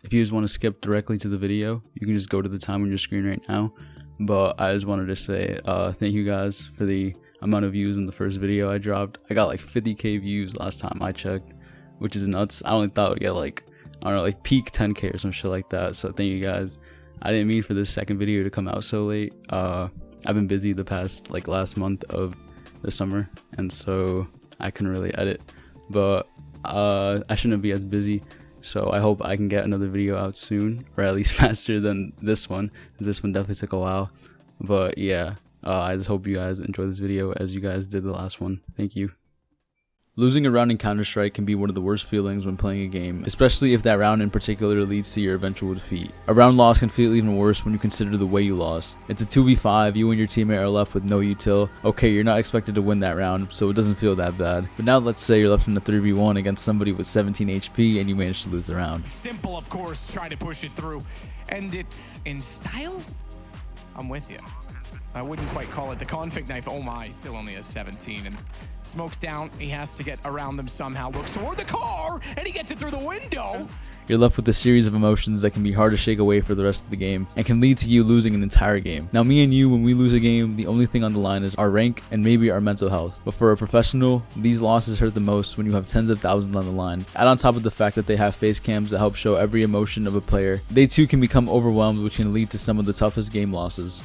If you just want to skip directly to the video, you can just go to the time on your screen right now. But I just wanted to say thank you guys for the amount of views in the first video I dropped. I got like 50k views last time I checked, which is nuts. I only thought I would get like, I don't know, like peak 10k or some shit like that. So thank you guys. I didn't mean for this second video to come out so late. I've been busy the past like last month of the summer, and so I couldn't really edit. But I shouldn't be as busy. So I hope I can get another video out soon, or at least faster than this one. This one definitely took a while. But yeah, I just hope you guys enjoy this video as you guys did the last one. Thank you. Losing a round in Counter-Strike can be one of the worst feelings when playing a game, especially if that round in particular leads to your eventual defeat. A round loss can feel even worse when you consider the way you lost. It's a 2v5, you and your teammate are left with no util. Okay, you're not expected to win that round, so it doesn't feel that bad. But now let's say you're left in a 3v1 against somebody with 17 HP and you manage to lose the round. Simple, of course, trying to push it through. And it's in style? I'm with you. I wouldn't quite call it the config knife. Oh my, still only a 17. And smoke's down. He has to get around them somehow. Looks toward the car, and he gets it through the window. You're left with a series of emotions that can be hard to shake away for the rest of the game, and can lead to you losing an entire game. Now, me and you, when we lose a game, the only thing on the line is our rank and maybe our mental health. But for a professional, these losses hurt the most when you have tens of thousands on the line. Add on top of the fact that they have face cams that help show every emotion of a player, they too can become overwhelmed, which can lead to some of the toughest game losses.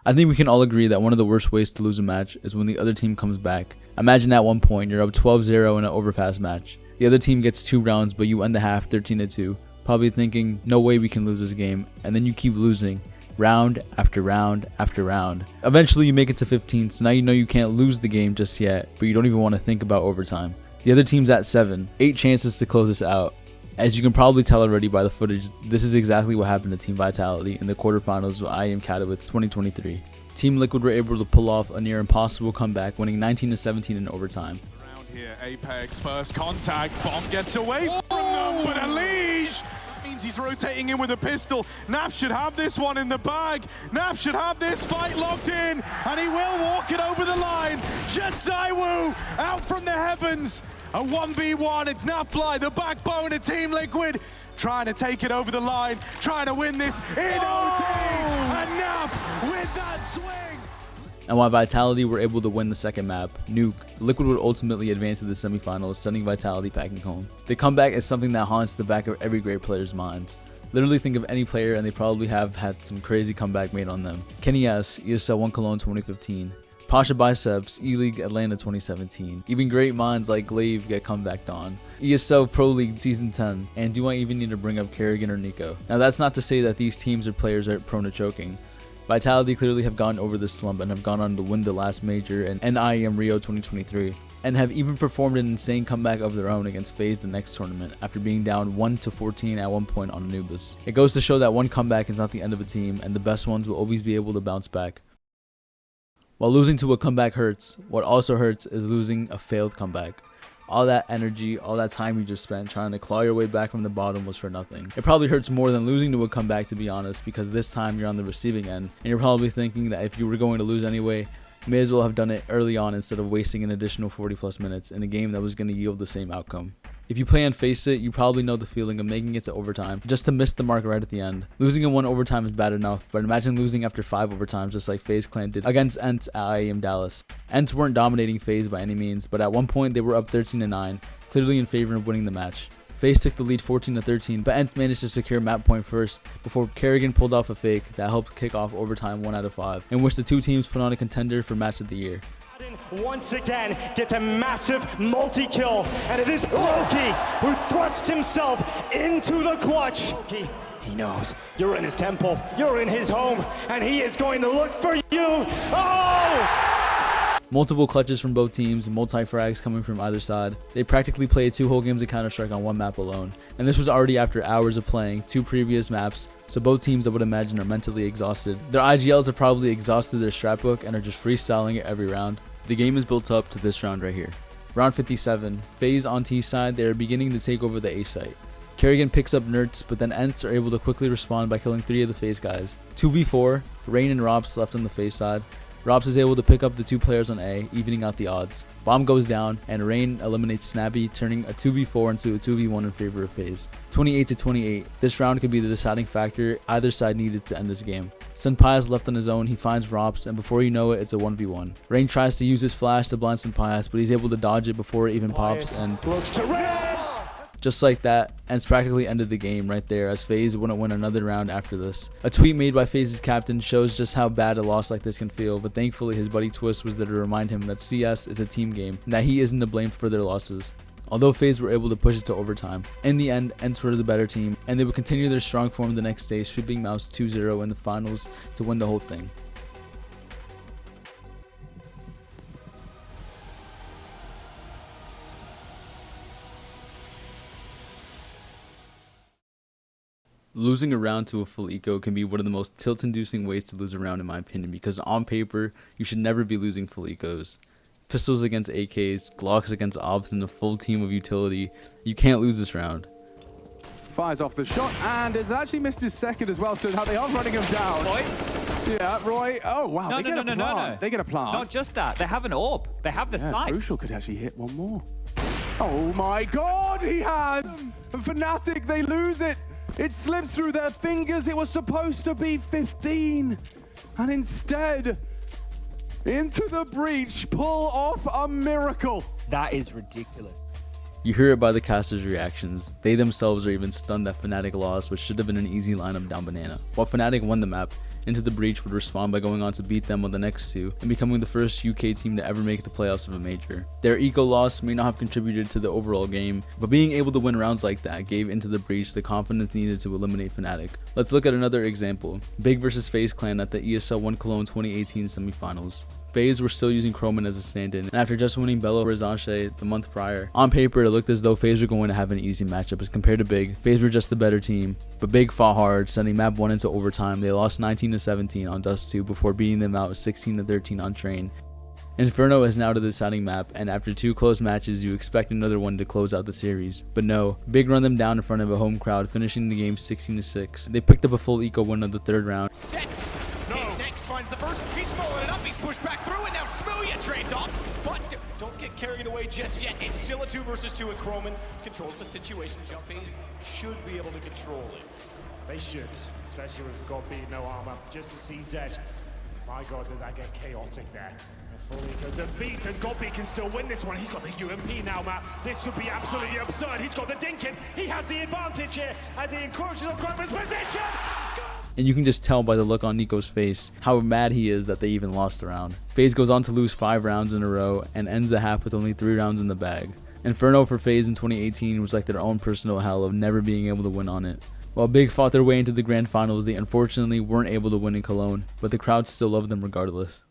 I think we can all agree that one of the worst ways to lose a match is when the other team comes back. Imagine at one point you're up 12-0 in an overpass match. The other team gets 2 rounds, but you end the half 13-2, probably thinking, no way we can lose this game, and then you keep losing, round after round after round. Eventually you make it to 15, so now you know you can't lose the game just yet, but you don't even want to think about overtime. The other team's at 7, 8 chances to close this out. As you can probably tell already by the footage, this is exactly what happened to Team Vitality in the quarterfinals of IEM Katowice 2023. Team Liquid were able to pull off a near impossible comeback, winning 19-17 in overtime. Around here, Apex, first contact, bomb gets away from them, but Elige means he's rotating in with a pistol. Naf should have this one in the bag. Naf should have this fight locked in, and he will walk it over the line. Jetsaiwu out from the heavens. A 1v1, it's Nafly, the backbone of Team Liquid, trying to take it over the line, trying to win this in OT, and Naf with that swing. And while Vitality were able to win the second map, Nuke, Liquid would ultimately advance to the semifinals, sending Vitality packing home. The comeback is something that haunts the back of every great player's minds. Literally think of any player and they probably have had some crazy comeback made on them. Kenny S, ESL 1 Cologne 2015. Pasha Biceps, E-League Atlanta 2017. Even great minds like Glaive get comebacked on. ESL Pro League Season 10. And do I even need to bring up Kerrigan or Nico? Now that's not to say that these teams or players are prone to choking. Vitality clearly have gotten over this slump and have gone on to win the last major and IEM Rio 2023. And have even performed an insane comeback of their own against FaZe the next tournament after being down 1-14 at one point on Anubis. It goes to show that one comeback is not the end of a team and the best ones will always be able to bounce back. While losing to a comeback hurts, what also hurts is losing a failed comeback. All that energy, all that time you just spent trying to claw your way back from the bottom was for nothing. It probably hurts more than losing to a comeback, to be honest, because this time you're on the receiving end, and you're probably thinking that if you were going to lose anyway, you may as well have done it early on instead of wasting an additional 40+ minutes in a game that was going to yield the same outcome. If you play and face it, you probably know the feeling of making it to overtime, just to miss the mark right at the end. Losing in 1 overtime is bad enough, but imagine losing after 5 overtimes just like FaZe Clan did against ENT at IEM Dallas. ENT weren't dominating FaZe by any means, but at one point they were up 13-9, clearly in favor of winning the match. FaZe took the lead 14-13, but ENT managed to secure map point first before Kerrigan pulled off a fake that helped kick off overtime 1 out of 5, in which the two teams put on a contender for match of the year. Once again gets a massive multi-kill, and it is Loki who thrusts himself into the clutch. He knows you're in his temple, you're in his home, and he is going to look for you. Oh! Multiple clutches from both teams, multi-frags coming from either side. They practically played 2 whole games of Counter-Strike on 1 map alone, and this was already after hours of playing 2 previous maps, so both teams I would imagine are mentally exhausted. Their IGLs have probably exhausted their scrapbook and are just freestyling it every round. The game is built up to this round right here. Round 57, FaZe on T side, they are beginning to take over the A site. Kerrigan picks up Nerds, but then Ents are able to quickly respond by killing 3 of the FaZe guys. 2v4, Rain and Robs left on the FaZe side. RAVE is able to pick up the 2 players on A, evening out the odds. Bomb goes down, and Rain eliminates Snappy, turning a 2v4 into a 2v1 in favor of FaZe. 28-28. This round could be the deciding factor either side needed to end this game. Senpai is left on his own, he finds ROPS, and before you know it, it's a 1v1. Rain tries to use his flash to blind Senpai, but he's able to dodge it before it even pops, and just like that, ends practically ended the game right there, as FaZe wouldn't win another round after this. A tweet made by FaZe's captain shows just how bad a loss like this can feel, but thankfully his buddy Twist was there to remind him that CS is a team game, and that he isn't to blame for their losses. Although FaZe were able to push it to overtime, in the end, ENCE were the better team, and they would continue their strong form the next day, sweeping Mouse 2-0 in the finals to win the whole thing. Losing a round to a full eco can be one of the most tilt-inducing ways to lose a round in my opinion, because on paper, you should never be losing full ecos. Pistols against AKs, Glocks against Ops, and a full team of utility, you can't lose this round. Fires off the shot, and has actually missed his second as well, so now they are running him down. Roy? Yeah, Roy. Oh, wow. No, They get a plant. They get a plant. Not just that. They have an orb. They have the sight. Crucial could actually hit one more. Oh my God, he has! And Fnatic, they lose it. It slips through their fingers. It was supposed to be 15. And instead, into the breach, pull off a miracle. That is ridiculous. You hear it by the casters' reactions. They themselves are even stunned that Fnatic lost, which should have been an easy lineup down banana. While Fnatic won the map, Into the Breach would respond by going on to beat them on the next 2 and becoming the first UK team to ever make the playoffs of a major. Their eco loss may not have contributed to the overall game, but being able to win rounds like that gave Into the Breach the confidence needed to eliminate Fnatic. Let's look at another example. Big vs FaZe clan at the ESL 1 Cologne 2018 semifinals. FaZe were still using Chroman as a stand-in, and after just winning Belo Horizonte the month prior, on paper it looked as though FaZe were going to have an easy matchup as compared to Big. FaZe were just the better team, but Big fought hard, sending map 1 into overtime. They lost 19-17 on Dust 2 before beating them out 16-13 on Train. Inferno is now the deciding map, and after 2 close matches you expect another one to close out the series. But no, Big run them down in front of a home crowd, finishing the game 16-6. They picked up a full eco win of the 3rd round. Next finds the first. He's following it up. He's pushed back through, and now Smooya trades off. But don't get carried away just yet. It's still a 2 versus 2, and Chroman controls the situation. FaZe should be able to control it. They should, especially with Gopi, no armor. Just to CZ. My God, did that get chaotic there. A full eco defeat, and Gopi can still win this one. He's got the UMP now, Matt. This would be absolutely absurd. He's got the Dinkin. He has the advantage here as he encroaches on Chroman's position. And you can just tell by the look on Nico's face how mad he is that they even lost the round. FaZe goes on to lose 5 rounds in a row and ends the half with only 3 rounds in the bag. Inferno for FaZe in 2018 was like their own personal hell of never being able to win on it. While Big fought their way into the grand finals, they unfortunately weren't able to win in Cologne, but the crowd still loved them regardless.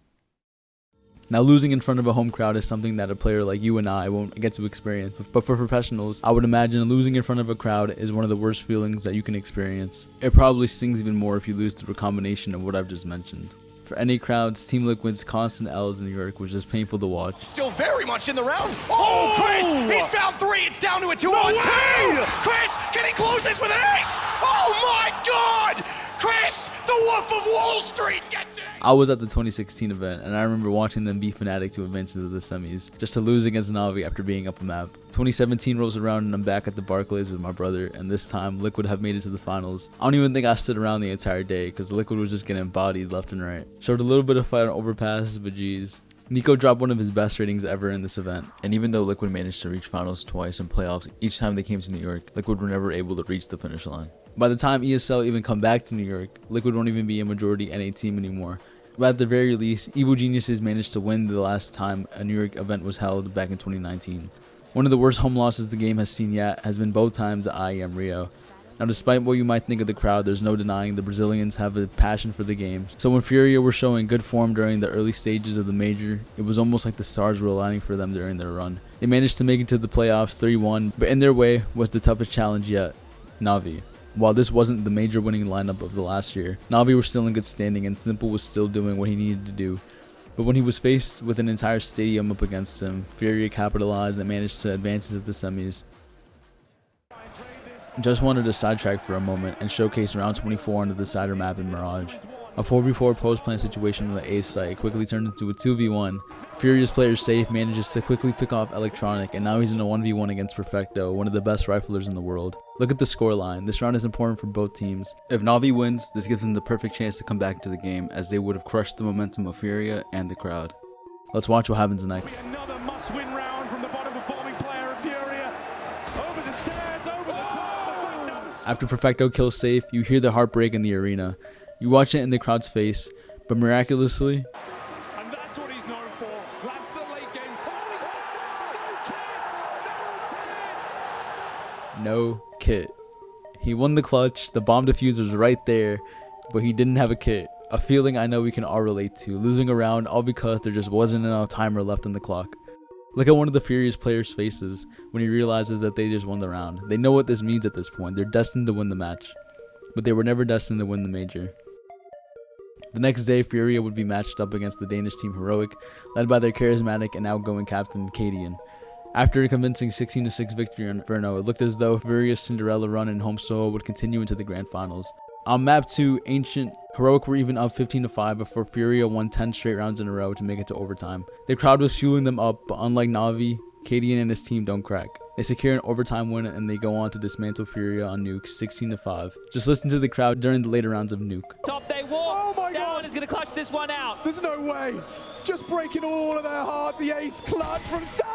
Now, losing in front of a home crowd is something that a player like you and I won't get to experience, but for professionals, I would imagine losing in front of a crowd is one of the worst feelings that you can experience. It probably stings even more if you lose through a combination of what I've just mentioned. For any crowds, Team Liquid's constant L's in New York was just painful to watch. Still very much in the round. Oh, Chris! He's found 3. It's down to a 2-on-2. Chris, can he close this with an ace? Oh my God! Chris, the Wolf of Wall Street gets it! I was at the 2016 event, and I remember watching them beat Fnatic to advance into the semis, just to lose against Na'Vi after being up a map. 2017 rolls around and I'm back at the Barclays with my brother, and this time Liquid have made it to the finals. I don't even think I stood around the entire day, because Liquid was just getting bodied left and right. Showed a little bit of fight on overpasses, but geez. Nico dropped one of his best ratings ever in this event, and even though Liquid managed to reach finals twice and playoffs each time they came to New York, Liquid were never able to reach the finish line. By the time ESL even come back to New York, Liquid won't even be a majority NA team anymore. But at the very least, Evil Geniuses managed to win the last time a New York event was held back in 2019. One of the worst home losses the game has seen yet has been both times at IEM Rio. Now, despite what you might think of the crowd, there's no denying the Brazilians have a passion for the game. So when Furia were showing good form during the early stages of the major, it was almost like the stars were aligning for them during their run. They managed to make it to the playoffs 3-1, but in their way was the toughest challenge yet, Na'Vi. While this wasn't the major winning lineup of the last year, Na'Vi were still in good standing and Simple was still doing what he needed to do. But when he was faced with an entire stadium up against him, Furia capitalized and managed to advance into the semis. Just wanted to sidetrack for a moment and showcase round 24 on the decider map in Mirage. A 4v4 post-plant situation on the A site quickly turned into a 2v1. Furious player Safe manages to quickly pick off Electronic, and now he's in a 1v1 against Perfecto, one of the best riflers in the world. Look at the scoreline. This round is important for both teams. If Na'Vi wins, this gives them the perfect chance to come back to the game, as they would have crushed the momentum of Furia and the crowd. Let's watch what happens next. Another must-win round from the bottom performing player of Furia. Over the stairs, over the top. After Perfecto kills Safe, you hear the heartbreak in the arena. You watch it in the crowd's face, but miraculously, And that's what he's known for. That's the late game. no kit. He won the clutch, the bomb defuse was right there, but he didn't have a kit. A feeling I know we can all relate to, losing a round all because there just wasn't enough timer left on the clock. Look at one of the Furious players' faces when he realizes that they just won the round. They know what this means at this point. They're destined to win the match, but they were never destined to win the major. The next day, Furia would be matched up against the Danish team Heroic, led by their charismatic and outgoing captain, Cadian. After a convincing 16-6 victory on Inferno, it looked as though Furia's Cinderella run in home solo would continue into the grand finals. On map 2, Ancient, Heroic were even up 15-5 before Furia won 10 straight rounds in a row to make it to overtime. The crowd was fueling them up, but unlike Na'Vi, Cadian and his team don't crack. They secure an overtime win and they go on to dismantle Furia on Nuke 16-5. Just listen to the crowd during the later rounds of Nuke. Top they walk. Oh my That God. one is going to clutch this one out. There's no way. Just breaking all of their heart. The ace clutch from Stone.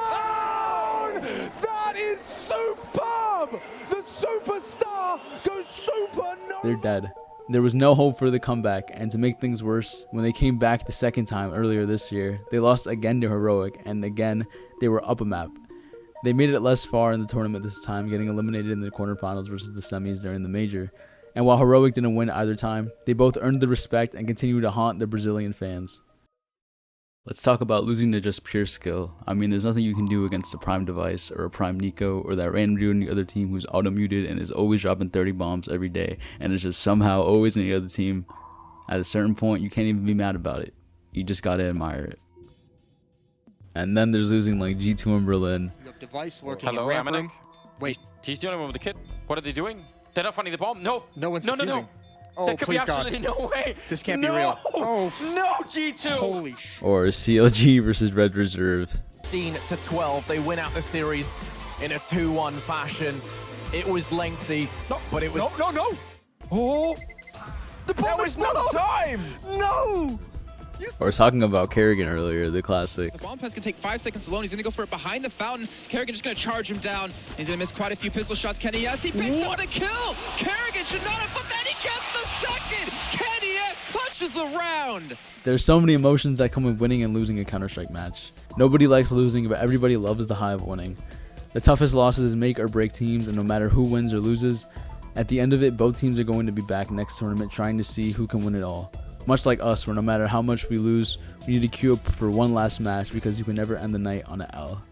That is superb. The superstar goes super. They're dead. There was no hope for the comeback, and to make things worse, when they came back the second time earlier this year, they lost again to Heroic, and again, they were up a map. They made it less far in the tournament this time, getting eliminated in the quarterfinals versus the semis during the major. And while Heroic didn't win either time, they both earned the respect and continue to haunt the Brazilian fans. Let's talk about losing to just pure skill. I mean, there's nothing you can do against a Prime device or a Prime Nico or that random dude on the other team who's auto-muted and is always dropping 30 bombs every day and is just somehow always in the other team. At a certain point, you can't even be mad about it. You just gotta admire it. And then there's losing like G2 in Berlin. You have device lurking Hello, in ramp Amanek. room. Wait, He's the only one with the kit. What are they doing? They're not finding the bomb. No. no one's No, no, defusing. no. Oh, There could be please God. absolutely no way. This can't be real. Oh, No, G2. holy sh... Or CLG versus Red Reserve. 16-12, they win out the series in a 2-1 fashion. It was lengthy, but it was... No. Oh. The There was no time! No. Or talking about Kerrigan earlier, the classic. The bomb pass can take 5 seconds alone. He's gonna go for it behind the fountain. Kerrigan just gonna charge him down. He's gonna miss quite a few pistol shots. Kenny S, he picks up the kill! Kerrigan should not have, but then he gets the second! Kenny S clutches the round! There's so many emotions that come with winning and losing a Counter-Strike match. Nobody likes losing, but everybody loves the high of winning. The toughest losses make or break teams, and no matter who wins or loses, at the end of it, both teams are going to be back next tournament trying to see who can win it all. Much like us, where no matter how much we lose, we need to queue up for one last match because you can never end the night on an L.